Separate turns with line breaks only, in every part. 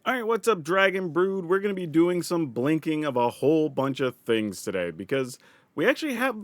All right, what's up, Dragon Brood? We're going to be doing some blinking of a whole bunch of things today because we actually have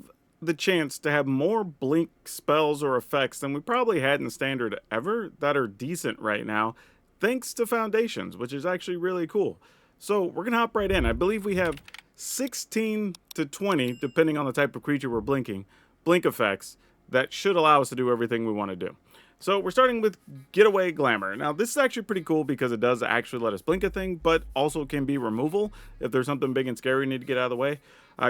the chance to have more blink spells or effects than we probably had in standard ever that are decent right now, thanks to foundations, which is actually really cool. So we're going to hop right in. I believe we have 16 to 20, depending on the type of creature we're blinking, blink effects that should allow us to do everything we want to do. So we're starting with Getaway Glamour. Now this is actually pretty cool because it does actually let us blink a thing, but also can be removal if there's something big and scary we need to get out of the way.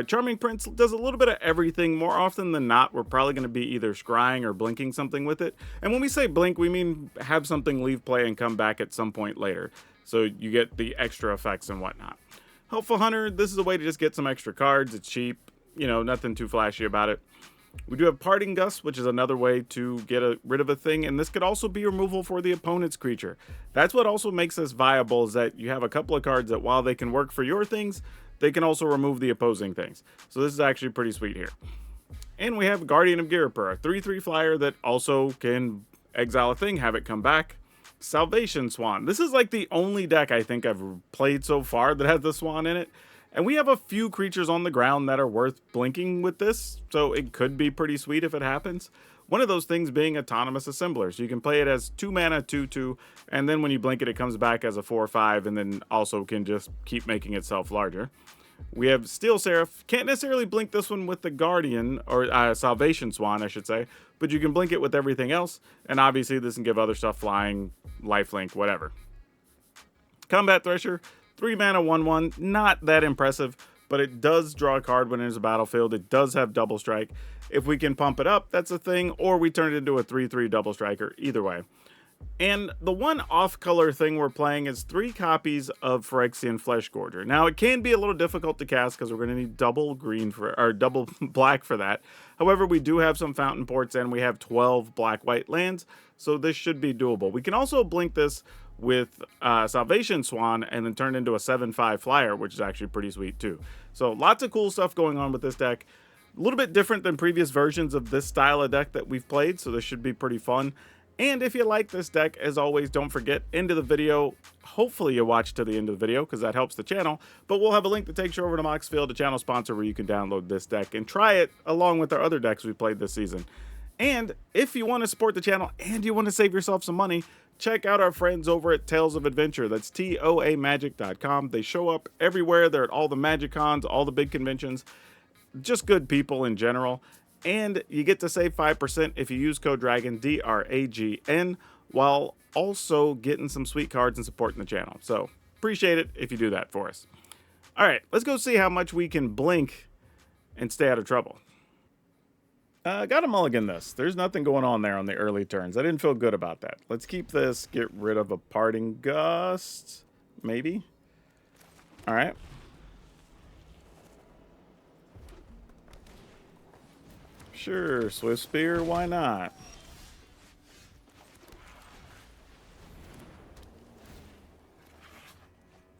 Charming Prince does a little bit of everything. More often than not, we're probably going to be either scrying or blinking something with it. And when we say blink, we mean have something leave play and come back at some point later. So you get the extra effects and whatnot. Helpful Hunter, this is a way to just get some extra cards. It's cheap, nothing too flashy about it. We do have Parting Gust, which is another way to get rid of a thing, and this could also be removal for the opponent's creature. That's what also makes this viable, is that you have a couple of cards that while they can work for your things, they can also remove the opposing things. So this is actually pretty sweet here. And we have Guardian of Girapur, a 3/3 flyer that also can exile a thing, have it come back. Salvation Swan. This is like the only deck I think I've played so far that has the Swan in it. And we have a few creatures on the ground that are worth blinking with this, so it could be pretty sweet if it happens. One of those things being Autonomous Assembler. So you can play it as 2 mana, 2/2, and then when you blink it, it comes back as a 4/5, and then also can just keep making itself larger. We have Steel Seraph. Can't necessarily blink this one with the Guardian, or Salvation Swan, I should say, but you can blink it with everything else, and obviously this can give other stuff flying, lifelink, whatever. Combat Thresher. 3 mana, 1/1, not that impressive, but it does draw a card when it enters the battlefield. It does have double strike. If we can pump it up, that's a thing, or we turn it into a 3/3 double striker, either way. And the one off-color thing we're playing is 3 copies of Phyrexian Fleshgorger. Now, it can be a little difficult to cast because we're going to need double green or double black for that. However, we do have some fountain ports and we have 12 black-white lands, so this should be doable. We can also blink this with Salvation Swan and then turn into a 7/5 flyer, which is actually pretty sweet too. So lots of cool stuff going on with this deck. A little bit different than previous versions of this style of deck that we've played, so this should be pretty fun. And if you like this deck, as always, don't forget, end of the video, hopefully you watch to the end of the video because that helps the channel, but we'll have a link that takes you over to Moxfield, a channel sponsor, where you can download this deck and try it along with our other decks we played this season. And if you want to support the channel and you want to save yourself some money, check out our friends over at Tales of Adventure. That's TOAMagic.com. They show up everywhere. They're at all the Magic Cons, all the big conventions. Just good people in general. And you get to save 5% if you use code DRAGN, DRAGN, while also getting some sweet cards and supporting the channel. So appreciate it if you do that for us. All right, let's go see how much we can blink and stay out of trouble. Got to mulligan this. There's nothing going on there on the early turns. I didn't feel good about that. Let's keep this. Get rid of a Parting Gust. Maybe. All right. Sure. Swift Spear. Why not?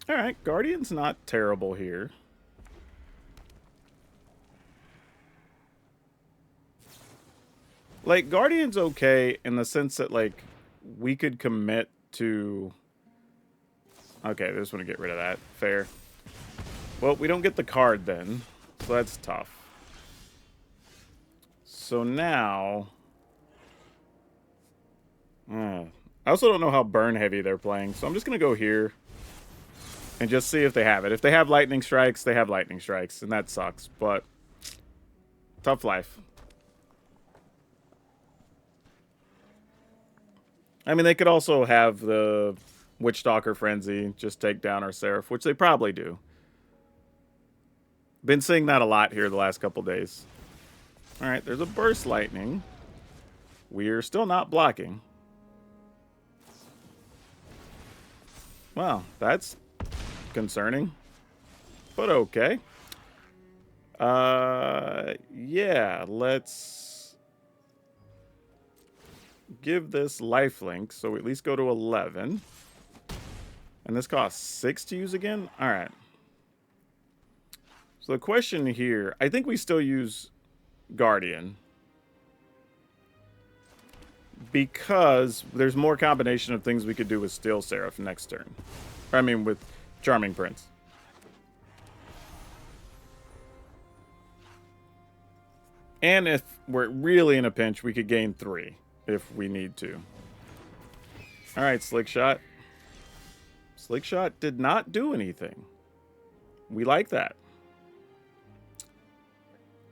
All right. Guardian's not terrible here. Like, Guardian's okay in the sense that, like, we could commit to... Okay, I just want to get rid of that. Fair. Well, we don't get the card then, so that's tough. So now... I also don't know how burn heavy they're playing, so I'm just going to go here and just see if they have it. If they have Lightning Strikes, they have Lightning Strikes, and that sucks, but tough life. I mean, they could also have the Witchstalker Frenzy, just take down our Seraph, which they probably do. Been seeing that a lot here the last couple days. All right, there's a Burst Lightning. We're still not blocking. Well, that's concerning, but okay. Yeah, let's give this lifelink, so we at least go to 11. And this costs 6 to use again? All right. So the question here, I think we still use Guardian, because there's more combination of things we could do with Steel Seraph next turn. I mean, with Charming Prince. And if we're really in a pinch, we could gain 3 if we need to. All right, Slick Shot. Slick Shot did not do anything. We like that.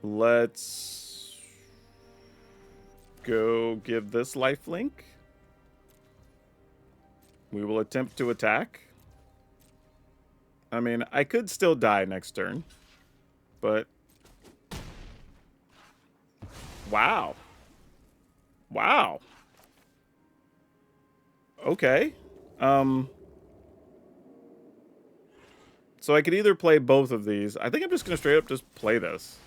Let's go give this lifelink. We will attempt to attack. I mean, I could still die next turn, but... Wow. Wow. Okay. So I could either play both of these. I think I'm just going to straight up just play this.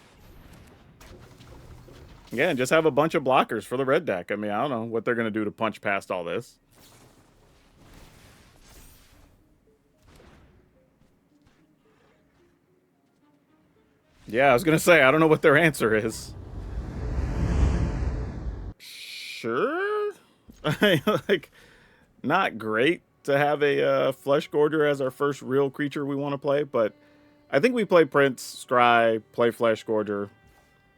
Yeah, and just have a bunch of blockers for the red deck. I mean, I don't know what they're going to do to punch past all this. Yeah, I was going to say, I don't know what their answer is. Sure? Like, not great to have a Flesh Gorger as our first real creature we want to play, but I think we play Prince, Scry, play Flesh Gorger,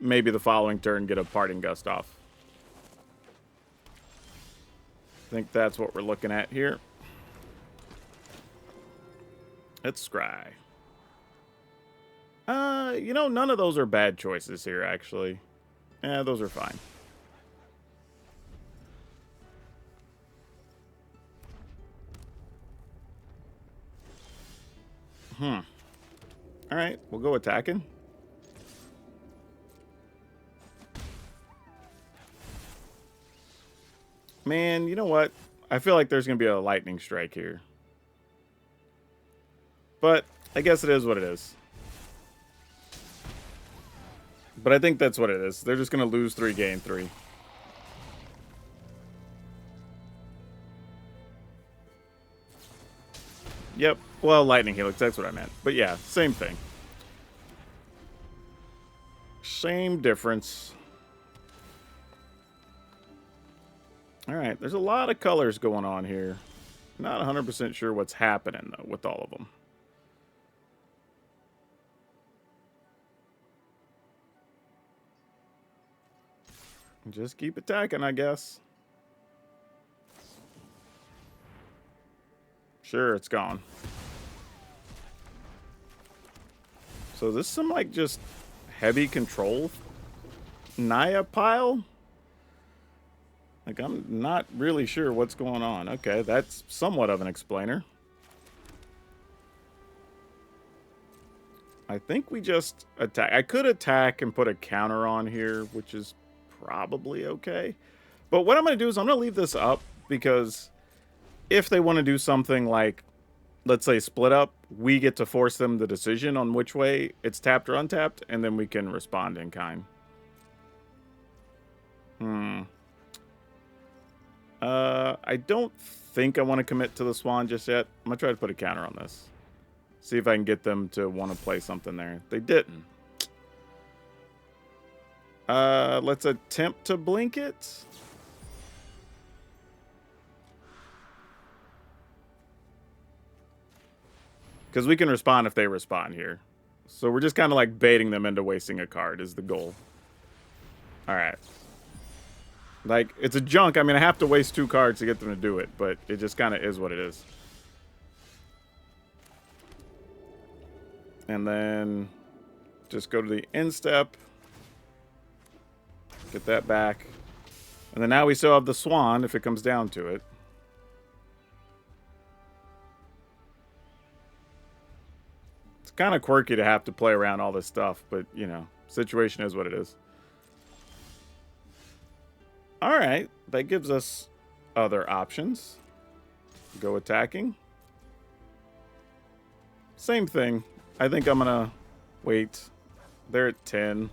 maybe the following turn get a Parting Gust off. I think that's what we're looking at here. It's Scry. You know, none of those are bad choices here, actually. Yeah, those are fine. Alright, we'll go attacking. Man, you know what? I feel like there's going to be a lightning strike here. But I guess it is what it is. But I think that's what it is. They're just going to lose 3, gain 3. Yep. Well, Lightning Helix, that's what I meant. But yeah, same thing. Same difference. Alright, there's a lot of colors going on here. Not 100% sure what's happening, though, with all of them. Just keep attacking, I guess. Sure, it's gone. So this is some, like, just heavy control Naya pile? Like, I'm not really sure what's going on. Okay, that's somewhat of an explainer. I think we just attack. I could attack and put a counter on here, which is probably okay. But what I'm going to do is I'm going to leave this up because if they want to do something like, let's say, split up, we get to force them the decision on which way it's tapped or untapped, and then we can respond in kind. I don't think I want to commit to the Swan just yet. I'm going to try to put a counter on this. See if I can get them to want to play something there. They didn't. Let's attempt to blink it. Because we can respond if they respond here. So we're just kind of like baiting them into wasting a card is the goal. Alright. Like, it's a junk. I mean, I have to waste 2 cards to get them to do it, but it just kind of is what it is. And then just go to the end step. Get that back. And then now we still have the Swan if it comes down to it. It's kind of quirky to have to play around all this stuff, but, you know, situation is what it is. Alright, that gives us other options. Go attacking. Same thing. I think I'm going to wait. They're at 10.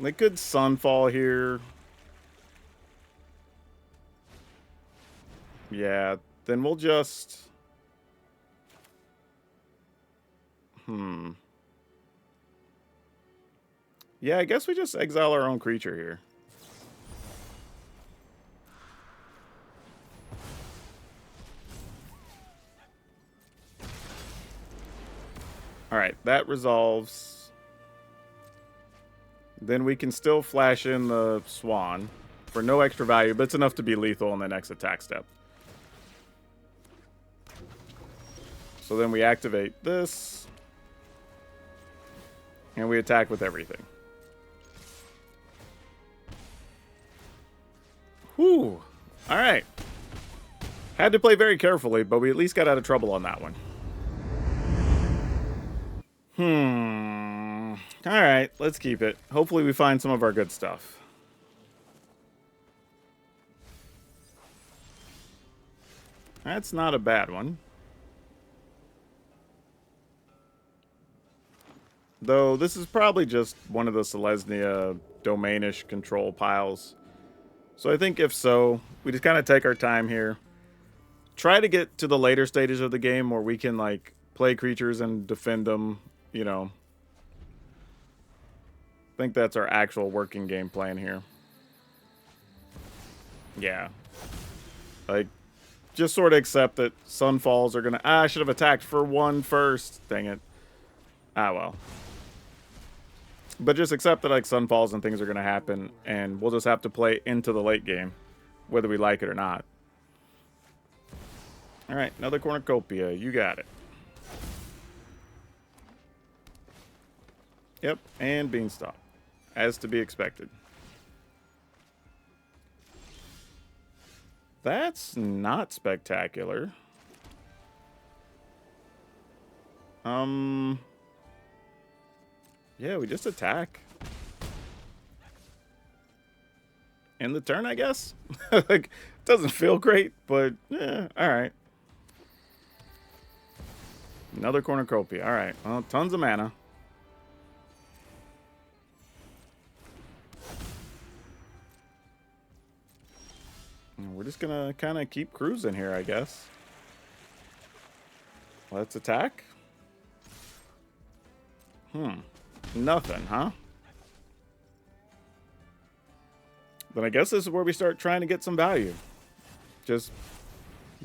They could Sunfall here. Yeah, then we'll just... Yeah, I guess we just exile our own creature here. Alright, that resolves. Then we can still flash in the Swan for no extra value, but it's enough to be lethal in the next attack step. So then we activate this. And we attack with everything. Whew. Alright. Had to play very carefully, but we at least got out of trouble on that one. Alright, let's keep it. Hopefully we find some of our good stuff. That's not a bad one. Though this is probably just one of the Selesnya domainish control piles. So I think if so, we just kind of take our time here. Try to get to the later stages of the game where we can like play creatures and defend them, you know. I think that's our actual working game plan here. Yeah. Like, just sort of accept that Sunfalls are going to... I should have attacked for one first. Dang it. Ah, well. But just accept that, like, Sunfalls and things are going to happen, and we'll just have to play into the late game, whether we like it or not. Alright, another Cornucopia. You got it. Yep, and Beanstalk. As to be expected. That's not spectacular. Yeah, we just attack. End the turn, I guess? Like, doesn't feel great, but yeah, alright. Another Cornucopia. Alright, well, tons of mana. We're just gonna kind of keep cruising here, I guess. Let's attack. Nothing, huh? Then I guess this is where we start trying to get some value. Just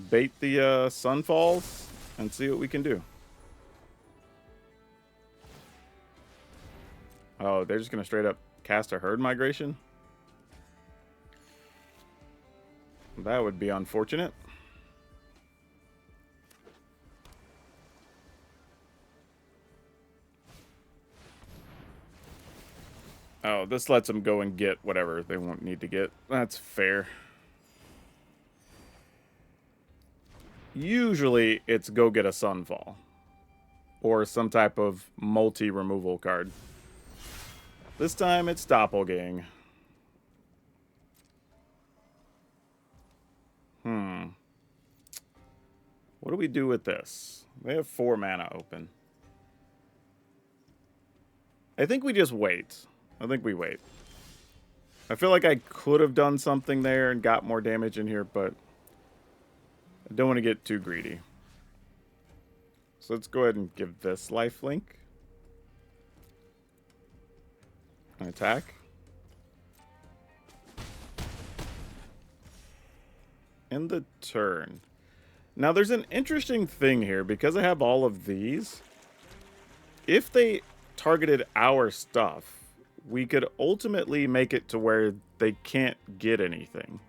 bait the Sunfalls and see what we can do. Oh, they're just gonna straight up cast a herd migration? That would be unfortunate. Oh, this lets them go and get whatever they won't need to get. That's fair. Usually, it's go get a Sunfall. Or some type of multi-removal card. This time, it's Doppelgang. What do we do with this? They have 4 mana open. I think we just wait. I think we wait. I feel like I could have done something there and got more damage in here, but I don't want to get too greedy. So let's go ahead and give this lifelink. An attack. End the turn. Now, there's an interesting thing here. Because I have all of these, if they targeted our stuff, we could ultimately make it to where they can't get anything.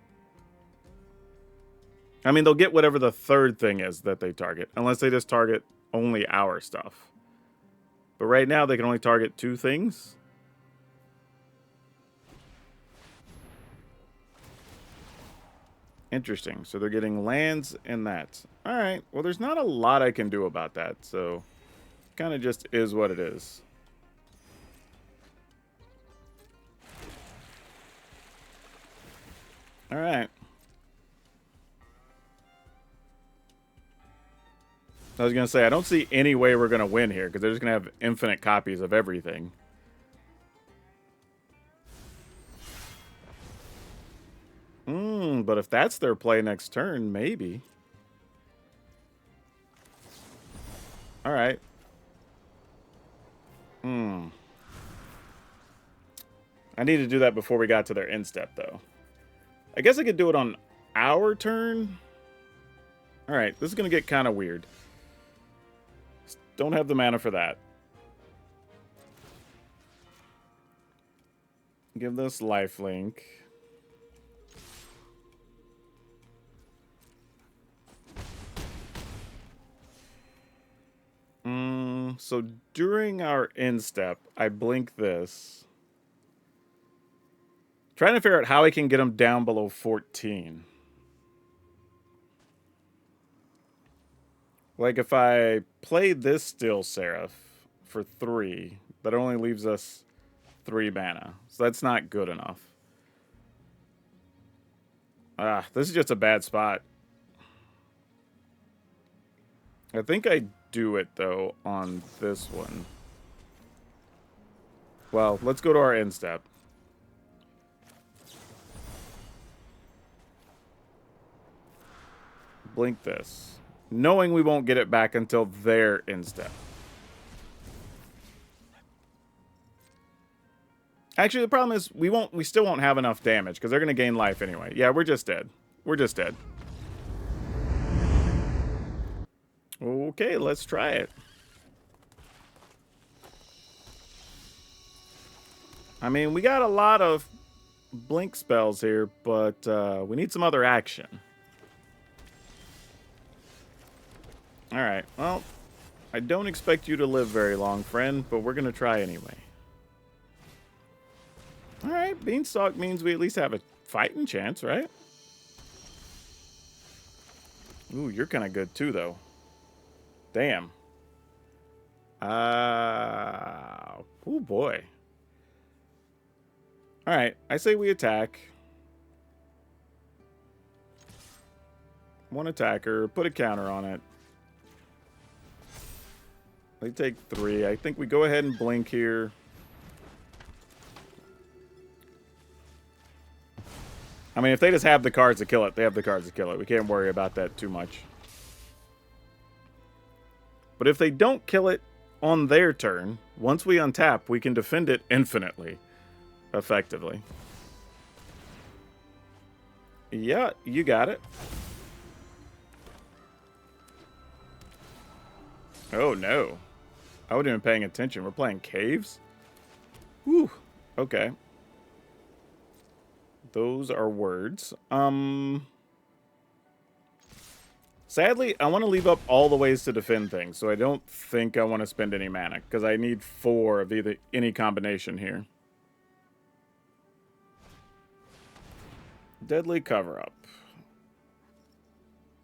I mean, they'll get whatever the third thing is that they target, unless they just target only our stuff. But right now, they can only target 2 things. Interesting. So they're getting lands and that. Alright. Well, there's not a lot I can do about that. So, kind of just is what it is. Alright. I was going to say, I don't see any way we're going to win here. Because they're just going to have infinite copies of everything. But if that's their play next turn, maybe. Alright. I need to do that before we got to their end step, though. I guess I could do it on our turn. Alright, this is going to get kind of weird. Don't have the mana for that. Give this lifelink. So during our end step, I blink this. Trying to figure out how I can get him down below 14. Like if I play this Steel Seraph for 3, that only leaves us 3 mana. So that's not good enough. Ah, this is just a bad spot. I think I do it, though, on this one. Well, let's go to our end step. Blink this. Knowing we won't get it back until their end step. Actually, the problem is we still won't have enough damage because they're going to gain life anyway. Yeah, we're just dead. We're just dead. Okay, let's try it. I mean, we got a lot of blink spells here, but we need some other action. Alright, well, I don't expect you to live very long, friend, but we're going to try anyway. Alright, Beanstalk means we at least have a fighting chance, right? Ooh, you're kind of good too, though. Damn. Oh boy. Alright, I say we attack. One attacker, put a counter on it. They take 3. I think we go ahead and blink here. I mean, if they just have the cards to kill it, they have the cards to kill it. We can't worry about that too much. But if they don't kill it on their turn, once we untap, we can defend it infinitely. Effectively. Yeah, you got it. Oh, no. I wasn't even paying attention. We're playing caves? Whew. Okay. Those are words. Sadly, I want to leave up all the ways to defend things, so I don't think I want to spend any mana, because I need 4 of either any combination here. Deadly cover-up.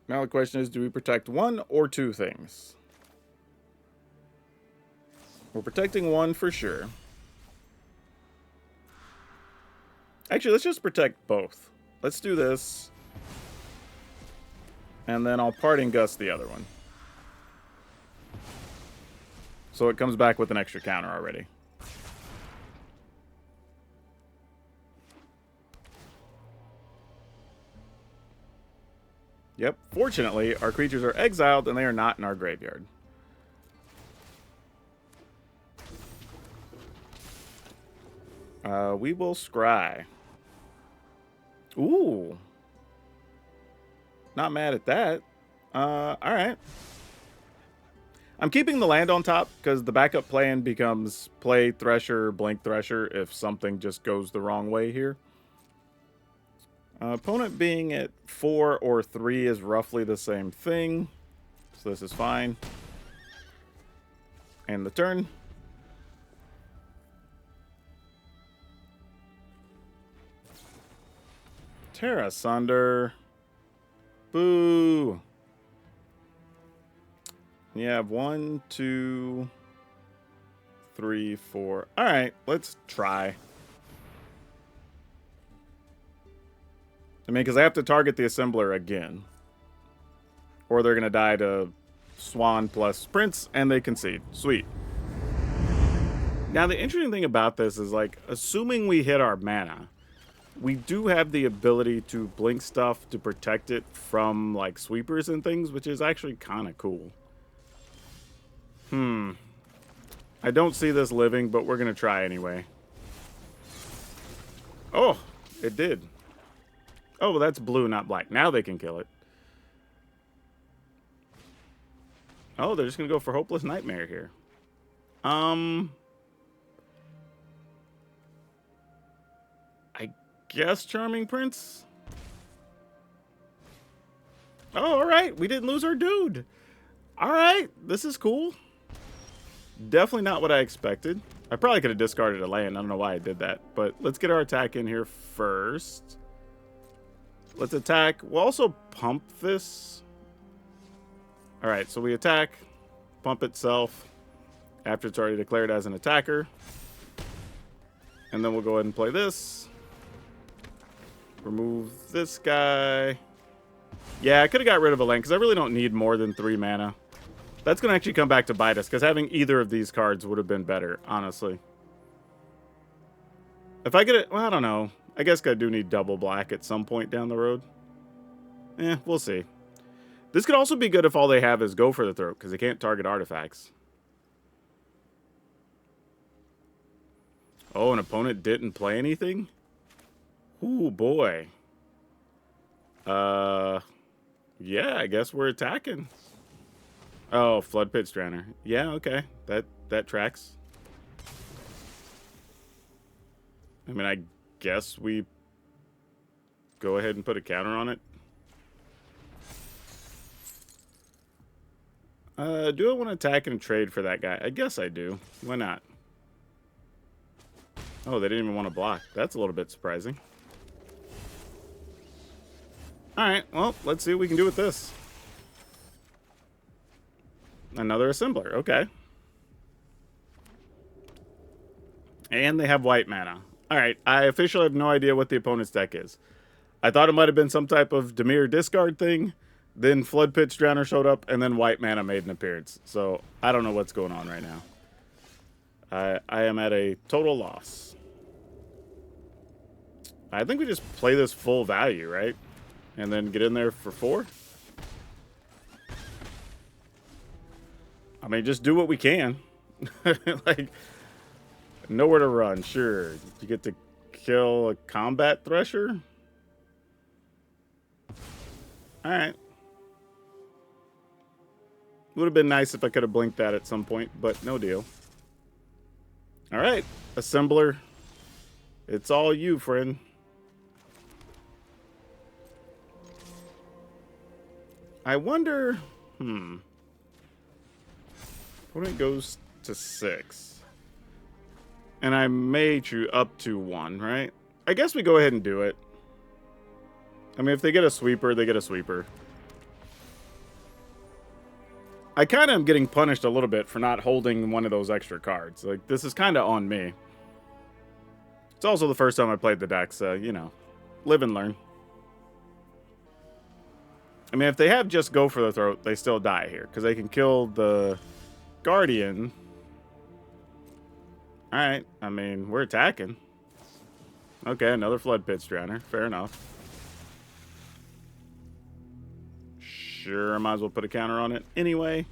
Now the question is, do we protect 1 or 2 things? We're protecting 1 for sure. Actually, let's just protect both. Let's do this. And then I'll Parting Gust the other one. So it comes back with an extra counter already. Yep. Fortunately, our creatures are exiled and they are not in our graveyard. We will scry. Ooh. Not mad at that. Alright. I'm keeping the land on top because the backup plan becomes play Thresher, blink Thresher if something just goes the wrong way here. Opponent being at 4 or 3 is roughly the same thing. So this is fine. And the turn. Terra Sunder. Boo. You have 1, 2, 3, 4. All right, let's try. I mean, because I have to target the assembler again. Or they're going to die to Swan plus Prince, and they concede. Sweet. Now, the interesting thing about this is, like, assuming we hit our mana, we do have the ability to blink stuff to protect it from, like, sweepers and things, which is actually kind of cool. I don't see this living, but we're going to try anyway. Oh, it did. Oh, well, that's blue, not black. Now they can kill it. Oh, they're just going to go for Hopeless Nightmare here. guess Charming Prince. Oh, all right. We didn't lose our dude. All right. This is cool. Definitely not what I expected. I probably could have discarded a land. I don't know why I did that. But let's get our attack in here first. Let's attack. We'll also pump this. All right. So we attack. Pump itself after it's already declared as an attacker. And then we'll go ahead and play this. Remove this guy. Yeah, I could have got rid of a land because I really don't need more than 3 mana. That's going to actually come back to bite us because having either of these cards would have been better, honestly. If I get it, well, I don't know. I guess I do need double black at some point down the road. We'll see. This could also be good if all they have is Go for the Throat because they can't target artifacts. Oh, an opponent didn't play anything? Ooh, boy. Yeah, I guess we're attacking. Oh, Flood Pit Drowner. Yeah, okay. That tracks. I mean, I guess we go ahead and put a counter on it. Do I want to attack and trade for that guy? I guess I do. Why not? Oh, they didn't even want to block. That's a little bit surprising. Alright, well, let's see what we can do with this. Another assembler, okay. And they have white mana. Alright, I officially have no idea what the opponent's deck is. I thought it might have been some type of Dimir discard thing. Then Flood Pit Drowner showed up, and then white mana made an appearance. So, I don't know what's going on right now. I am at a total loss. I think we just play this full value, right? And then get in there for 4. I mean, just do what we can. Like, nowhere to run, sure. You get to kill a combat thresher? Alright. Would have been nice if I could have blinked that at some point, but no deal. Alright, assembler. It's all you, friend. I wonder... Opponent goes to 6. And I may chew up to 1, right? I guess we go ahead and do it. I mean, if they get a sweeper, they get a sweeper. I kind of am getting punished a little bit for not holding one of those extra cards. Like, this is kind of on me. It's also the first time I played the deck, so, you know, live and learn. I mean, if they have just Go for the Throat, they still die here, because they can kill the Guardian. Alright, I mean, we're attacking. Okay, another Flood Pit Drowner. Fair enough. Sure, I might as well put a counter on it anyway.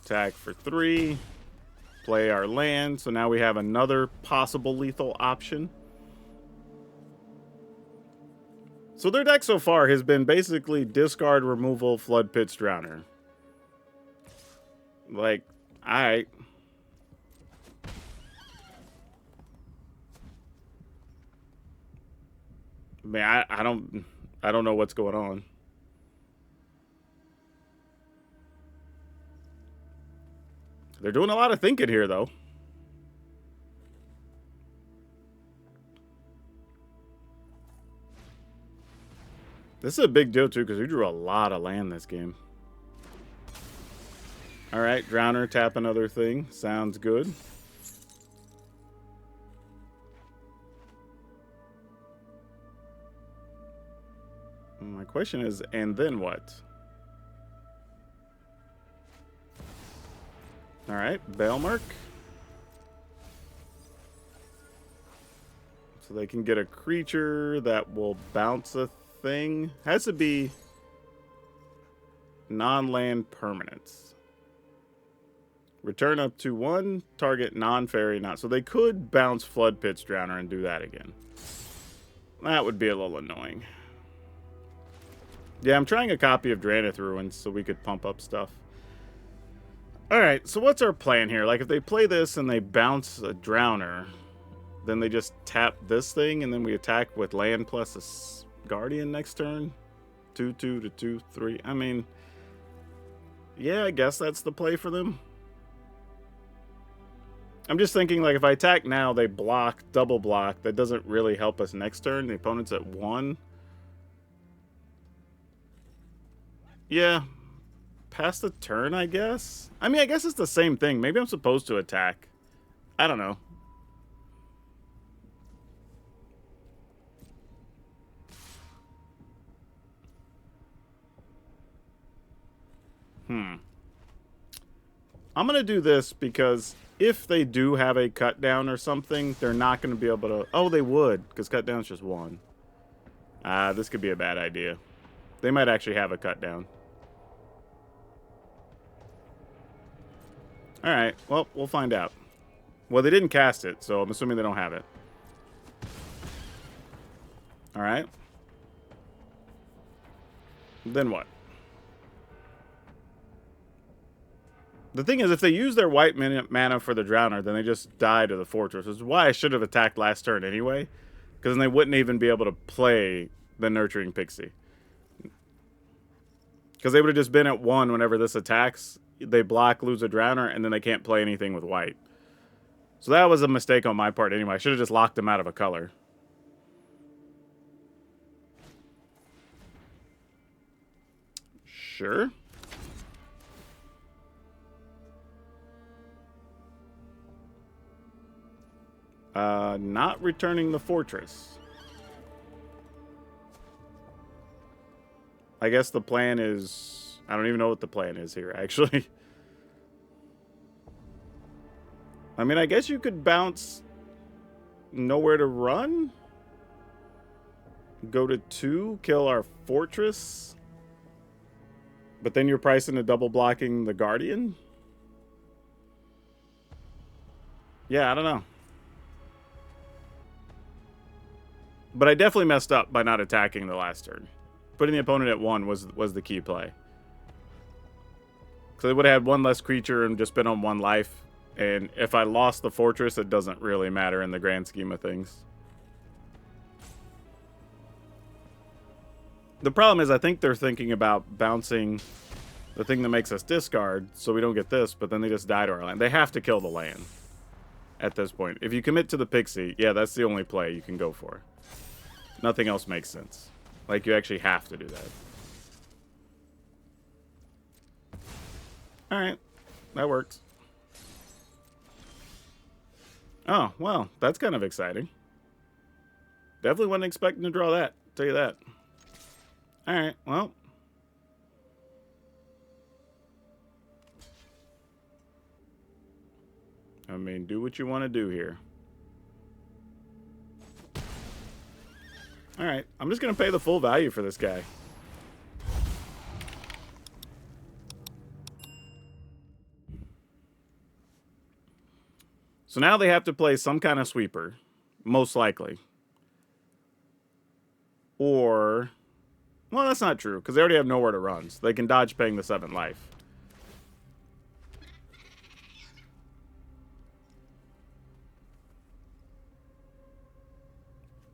Attack for 3. Play our land, so now we have another possible lethal option. So their deck so far has been basically discard, removal, Flood Pit Drowner. Like, alright. Man, I don't know what's going on. They're doing a lot of thinking here, though. This is a big deal, too, because we drew a lot of land this game. Alright, Drowner, tap another thing. Sounds good. My question is, and then what? Alright, Bailmark. So they can get a creature that will bounce a thing. Has to be non-land permanents. Return up to 1, target non-fairy not. So they could bounce Flood Pit Drowner and do that again. That would be a little annoying. Yeah, I'm trying a copy of Drannith Ruins so we could pump up stuff. Alright, so what's our plan here? Like, if they play this and they bounce a Drowner, then they just tap this thing, and then we attack with land plus a Guardian next turn. 2/2 to 2/3. I mean, yeah, I guess that's the play for them. I'm just thinking, like, if I attack now, they block, double block. That doesn't really help us next turn. The opponent's at 1. Yeah. Pass the turn, I guess? I mean, I guess it's the same thing. Maybe I'm supposed to attack. I don't know. I'm going to do this because if they do have a cut down or something, they're not going to be able to... Oh, they would, because cut down's just 1. This could be a bad idea. They might actually have a cut down. Alright, well, we'll find out. Well, they didn't cast it, so I'm assuming they don't have it. Alright. Then what? The thing is, if they use their white mana for the Drowner, then they just die to the Fortress. Which is why I should have attacked last turn anyway. Because then they wouldn't even be able to play the Nurturing Pixie. Because they would have just been at 1 whenever this attacks. They block, lose a Drowner, and then they can't play anything with white. So that was a mistake on my part anyway. I should have just locked them out of a color. Sure. Not returning the Fortress. I guess the plan is... I don't even know what the plan is here, actually. I mean, I guess you could bounce Nowhere to Run. Go to 2, kill our Fortress. But then you're priced into double blocking the Guardian. Yeah, I don't know. But I definitely messed up by not attacking the last turn. Putting the opponent at 1 was the key play. So they would have had 1 less creature and just been on 1 life. And if I lost the Fortress, it doesn't really matter in the grand scheme of things. The problem is I think they're thinking about bouncing the thing that makes us discard so we don't get this, but then they just die to our land. They have to kill the land at this point. If you commit to the Pixie, yeah, that's the only play you can go for. Nothing else makes sense. Like, you actually have to do that. Alright. That works. Oh, well, that's kind of exciting. Definitely wasn't expecting to draw that. I'll tell you that. Alright, well. I mean, do what you want to do here. Alright, I'm just going to pay the full value for this guy. So now they have to play some kind of sweeper. Most likely. Or... Well, that's not true, because they already have Nowhere to Run. So they can dodge paying the 7 life.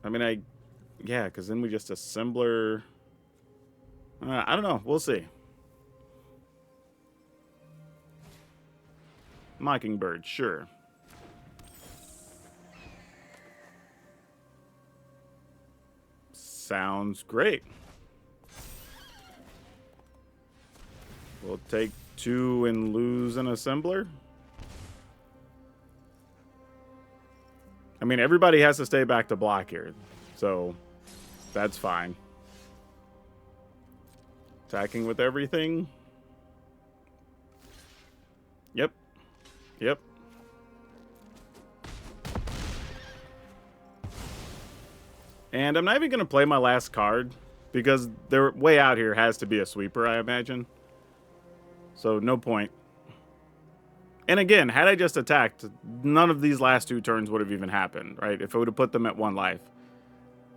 I mean, yeah, because then we just assembler... I don't know. We'll see. Mockingbird, sure. Sounds great. We'll take 2 and lose an assembler. I mean, everybody has to stay back to block here. So, that's fine. Attacking with everything. Yep. Yep. And I'm not even going to play my last card, because their way out here has to be a sweeper, I imagine. So, no point. And again, had I just attacked, none of these last 2 turns would have even happened, right? If I would have put them at 1 life.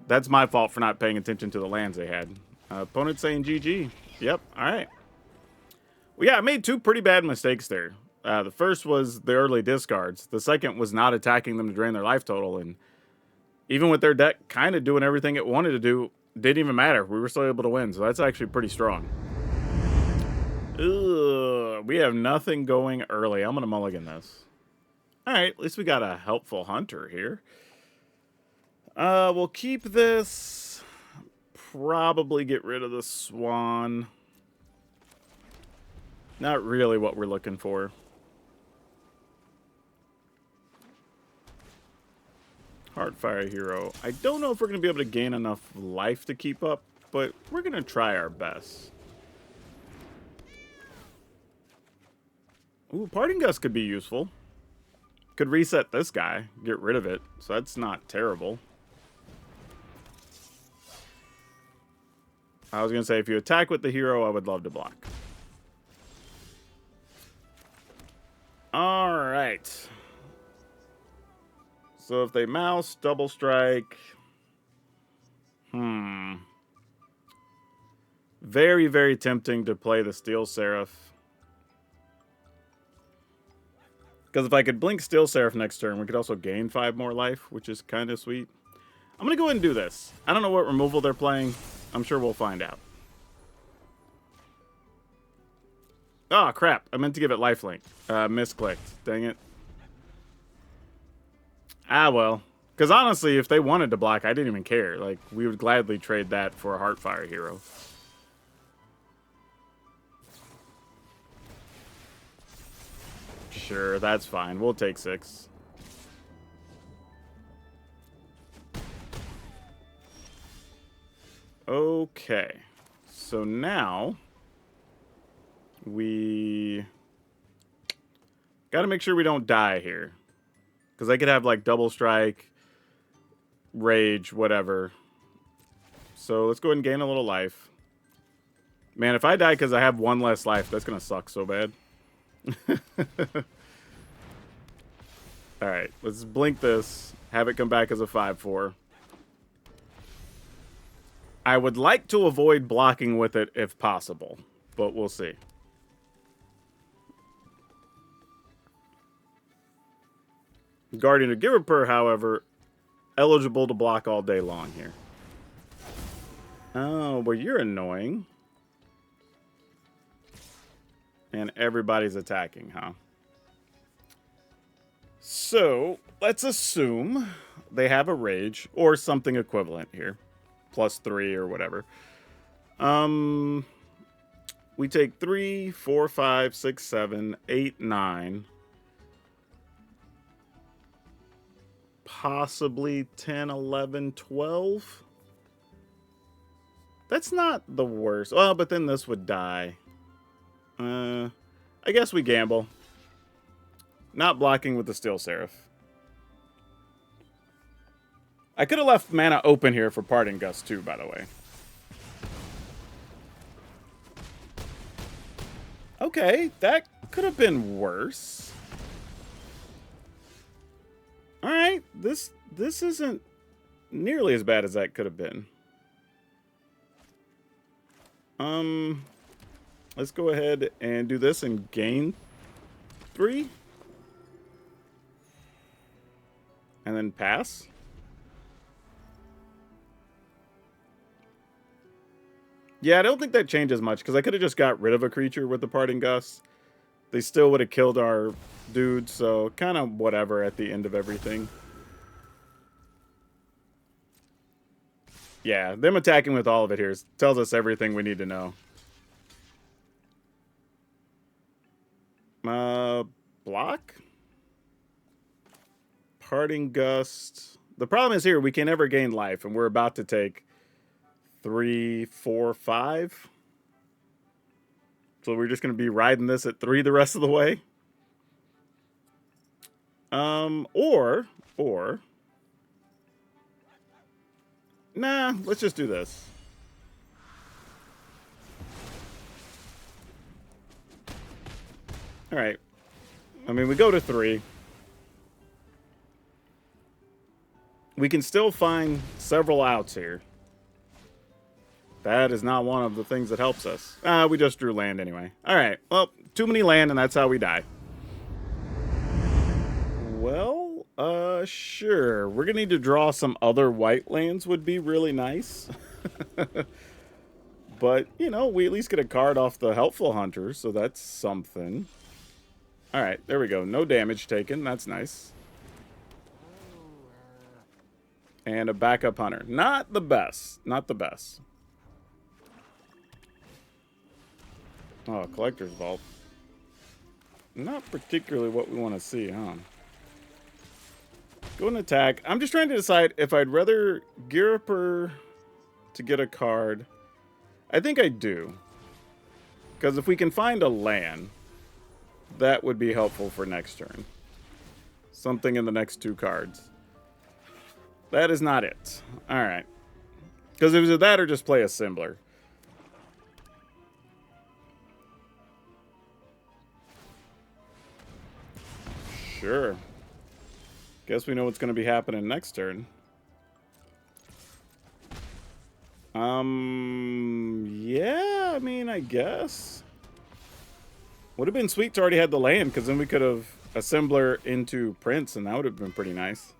That's my fault for not paying attention to the lands they had. Opponent saying GG. Yep, alright. Well, yeah, I made 2 pretty bad mistakes there. The first was the early discards. The second was not attacking them to drain their life total. And even with their deck kind of doing everything it wanted to do, didn't even matter. We were still able to win. So that's actually pretty strong. Ugh, we have nothing going early. I'm going to mulligan this. All right, at least we got a helpful hunter here. We'll keep this. Probably get rid of the swan. Not really what we're looking for. Heartfire Hero. I don't know if we're going to be able to gain enough life to keep up, but we're going to try our best. Ooh, Parting Gust could be useful. Could reset this guy, get rid of it, so that's not terrible. I was going to say, if you attack with the hero, I would love to block. Alright. So if they mouse, double strike. Very, very tempting to play the Steel Seraph. Because if I could blink Steel Seraph next turn, we could also gain 5 more life, which is kind of sweet. I'm going to go ahead and do this. I don't know what removal they're playing. I'm sure we'll find out. Oh, crap. I meant to give it lifelink. Misclicked. Dang it. Ah, well. Because honestly, if they wanted to block, I didn't even care. Like, we would gladly trade that for a Heartfire Hero. Sure, that's fine. We'll take 6. Okay. So now we got to make sure we don't die here. Because I could have like double strike, rage, whatever. So let's go ahead and gain a little life. Man, if I die because I have 1 less life, that's going to suck so bad. Alright, let's blink this. Have it come back as a 5/4. I would like to avoid blocking with it if possible, but we'll see. Guardian of Girapur, however, eligible to block all day long here. Oh, well, you're annoying. And everybody's attacking, huh? So, let's assume they have a rage or something equivalent here. +3 or whatever. We take 3, 4, 5, 6, 7, 8, 9. Possibly 10, 11, 12. That's not the worst. Well, but then this would die. I guess we gamble. Not blocking with the Steel Seraph. I could have left mana open here for Parting Gust too, by the way. Okay, that could have been worse. Alright, this isn't nearly as bad as that could have been. Let's go ahead and do this and gain 3. And then pass. Yeah, I don't think that changes much, because I could have just got rid of a creature with the Parting Gust. They still would have killed our dude, so kind of whatever at the end of everything. Yeah, them attacking with all of it here tells us everything we need to know. Block? Parting Gust. The problem is here, we can never gain life, and we're about to take 3, 4, 5. So we're just going to be riding this at 3 the rest of the way. Or nah, let's just do this. All right. I mean, we go to 3. We can still find several outs here. That is not one of the things that helps us. We just drew land anyway. All right. Well, too many land, and that's how we die. Well, sure. We're gonna need to draw some other white lands would be really nice. But, you know, we at least get a card off the Helpful Hunter, so that's something. Alright, there we go. No damage taken. That's nice. And a backup hunter. Not the best. Not the best. Oh, Collector's Vault. Not particularly what we want to see, huh? Go and attack. I'm just trying to decide if I'd rather gear up her to get a card. I think I do. Because if we can find a land, that would be helpful for next turn. Something in the next 2 cards. That is not it. Alright. Because it was that or just play Assembler. Sure. Guess we know what's going to be happening next turn. Yeah, I mean, I guess. Would have been sweet to already had the land, because then we could have Assembler into Prince, and that would have been pretty nice.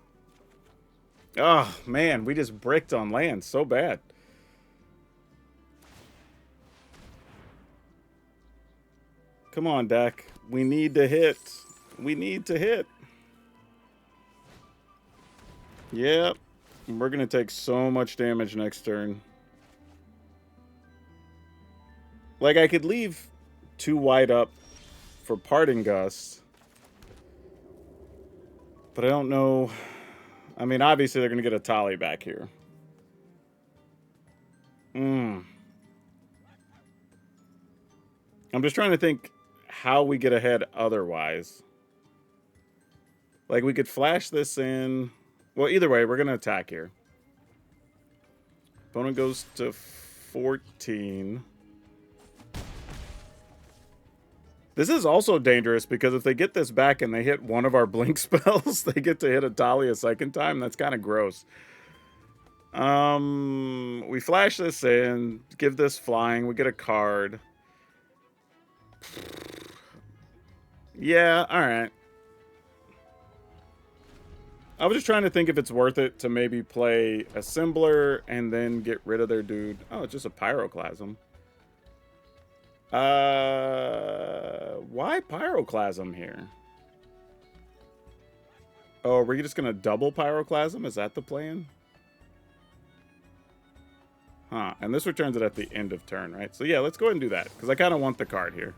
Oh, man, we just bricked on land so bad. Come on, deck. We need to hit. We need to hit. Yep. We're going to take so much damage next turn. Like, I could leave 2 wide up for Parting Gust. But I don't know. I mean, obviously, they're going to get a Tali back here. I'm just trying to think how we get ahead otherwise. Like, we could flash this in. Well, either way, we're going to attack here. Opponent goes to 14. This is also dangerous because if they get this back and they hit one of our blink spells, they get to hit a Tali a second time. That's kind of gross. We flash this in, give this flying, we get a card. Yeah, alright. I was just trying to think if it's worth it to maybe play Assembler and then get rid of their dude. Oh, it's just a Pyroclasm. Why Pyroclasm here? Oh, are we just going to double Pyroclasm? Is that the plan? Huh, and this returns it at the end of turn, right? So yeah, let's go ahead and do that, because I kind of want the card here.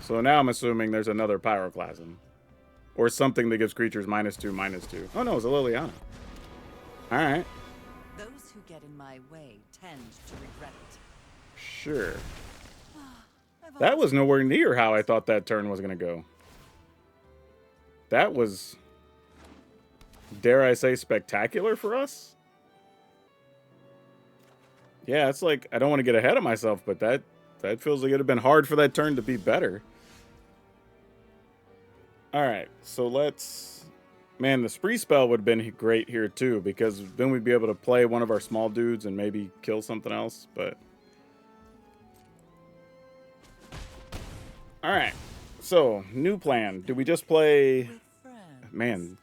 So now I'm assuming there's another Pyroclasm. Or something that gives creatures -2/-2. Oh no, it's a Liliana. Alright.
Those who get in my way tend to regret it.
Sure. That was nowhere near how I thought that turn was going to go. That was, dare I say, spectacular for us? Yeah, it's like, I don't want to get ahead of myself, but that feels like it would have been hard for that turn to be better. Alright, so let's... Man, the Spree spell would have been great here too, because then we'd be able to play one of our small dudes and maybe kill something else, but... Alright, so, new plan. Do we just play... Man,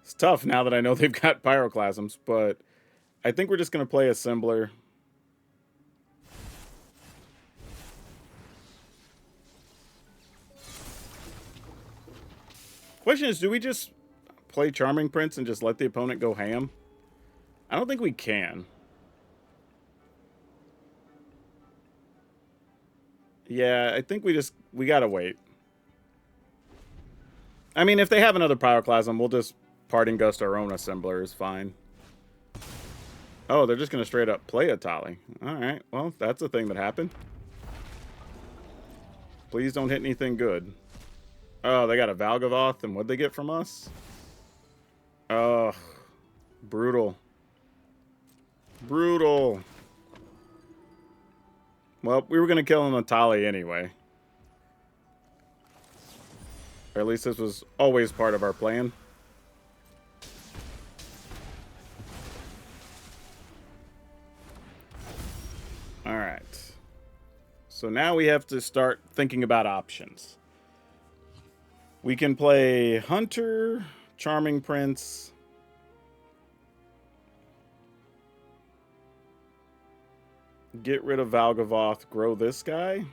it's tough now that I know they've got Pyroclasms, but I think we're just going to play Assembler. Question is, do we just play Charming Prince and just let the opponent go ham? I don't think we can. Yeah, I think we gotta wait. I mean, if they have another Pyroclasm, we'll just Parting Gust our own Assembler is fine. Oh, they're just gonna straight up play a Tali. Alright, well, that's a thing that happened. Please don't hit anything good. Oh, they got a Valgavoth, and what'd they get from us? Oh, brutal. Brutal. Well, we were going to kill him with Tali anyway. Or at least this was always part of our plan. So now we have to start thinking about options. We can play Hunter, Charming Prince. Get rid of Valgavoth, grow this guy.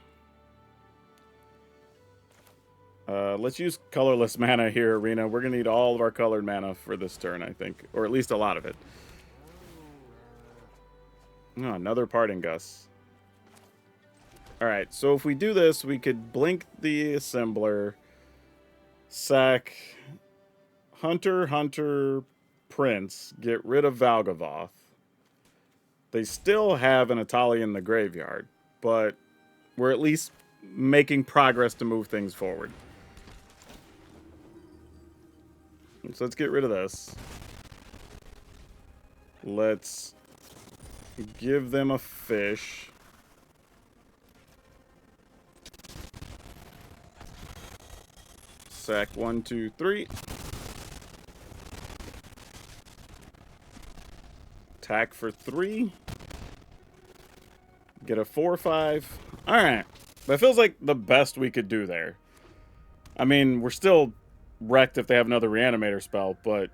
Let's use colorless mana here, Arena. We're going to need all of our colored mana for this turn, I think. Or at least a lot of it. Oh, another Parting Gust. Alright, so if we do this, we could blink the Assembler, sack Hunter, Hunter, Prince, get rid of Valgavoth. They still have an Atali in the graveyard, but we're at least making progress to move things forward. So let's get rid of this. Let's give them a fish. Sack 1, 2, 3. Attack for 3. Get a 4/5. Alright. That feels like the best we could do there. I mean, we're still wrecked if they have another Reanimator spell, but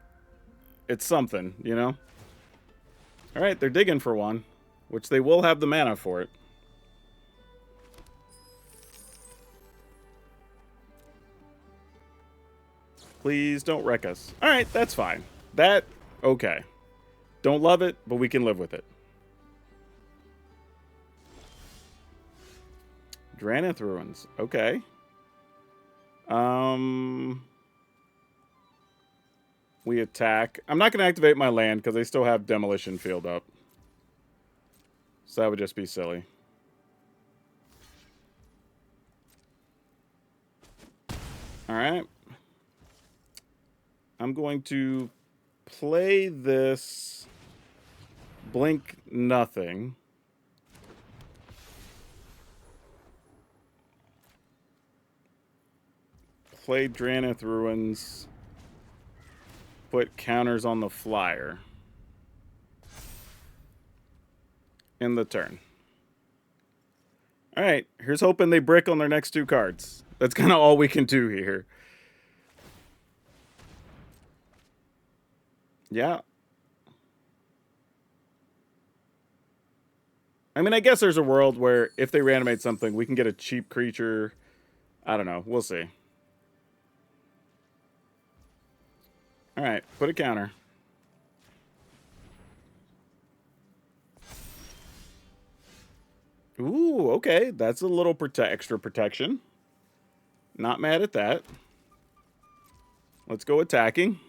it's something, you know? Alright, they're digging for one, which they will have the mana for it. Please don't wreck us. Alright, that's fine. That, okay. Don't love it, but we can live with it. Draneth Ruins. Okay. We attack. I'm not going to activate my land because they still have Demolition Field up. So that would just be silly. Alright. I'm going to play this blink nothing. Play Draneth Ruins. Put counters on the flyer. In the turn. Alright, here's hoping they brick on their next 2 cards. That's kind of all we can do here. Yeah. I mean, I guess there's a world where if they reanimate something, we can get a cheap creature. I don't know. We'll see. Alright, put a counter. Ooh, okay. That's a little extra protection. Not mad at that. Let's go attacking.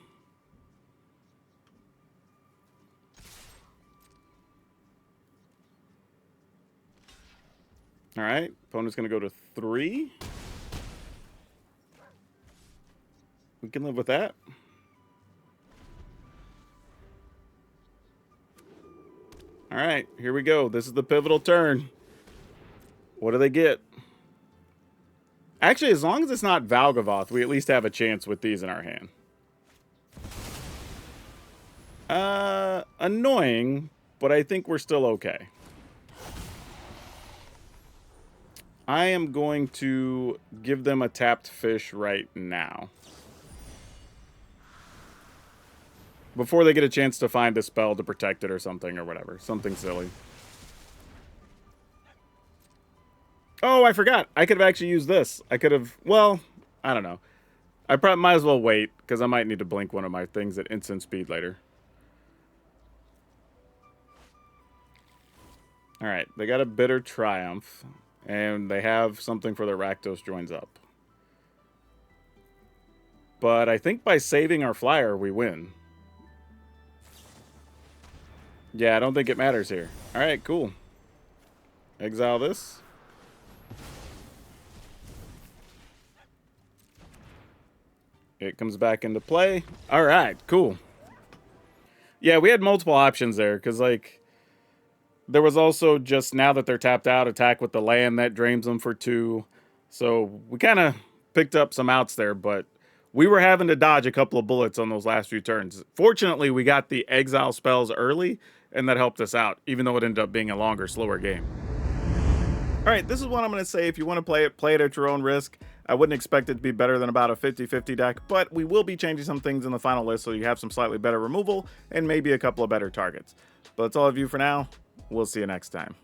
Alright, opponent's going to go to 3. We can live with that. Alright, here we go. This is the pivotal turn. What do they get? Actually, as long as it's not Valgavoth, we at least have a chance with these in our hand. Annoying, but I think we're still okay. I am going to give them a tapped fish right now. Before they get a chance to find a spell to protect it or something or whatever. Something silly. Oh, I forgot. I could have actually used this. I could have... Well, I don't know. I probably might as well wait, because I might need to blink one of my things at instant speed later. Alright, they got a Bitter Triumph. And they have something for their Rakdos joins up. But I think by saving our flyer, we win. Yeah, I don't think it matters here. Alright, cool. Exile this. It comes back into play. Alright, cool. Yeah, we had multiple options there, because, like, there was also just, now that they're tapped out, attack with the land. That drains them for 2. So we kind of picked up some outs there, but we were having to dodge a couple of bullets on those last few turns. Fortunately, we got the exile spells early, and that helped us out, even though it ended up being a longer, slower game. All right, this is what I'm going to say. If you want to play it at your own risk. I wouldn't expect it to be better than about a 50-50 deck, but we will be changing some things in the final list so you have some slightly better removal and maybe a couple of better targets. But that's all of you for now. We'll see you next time.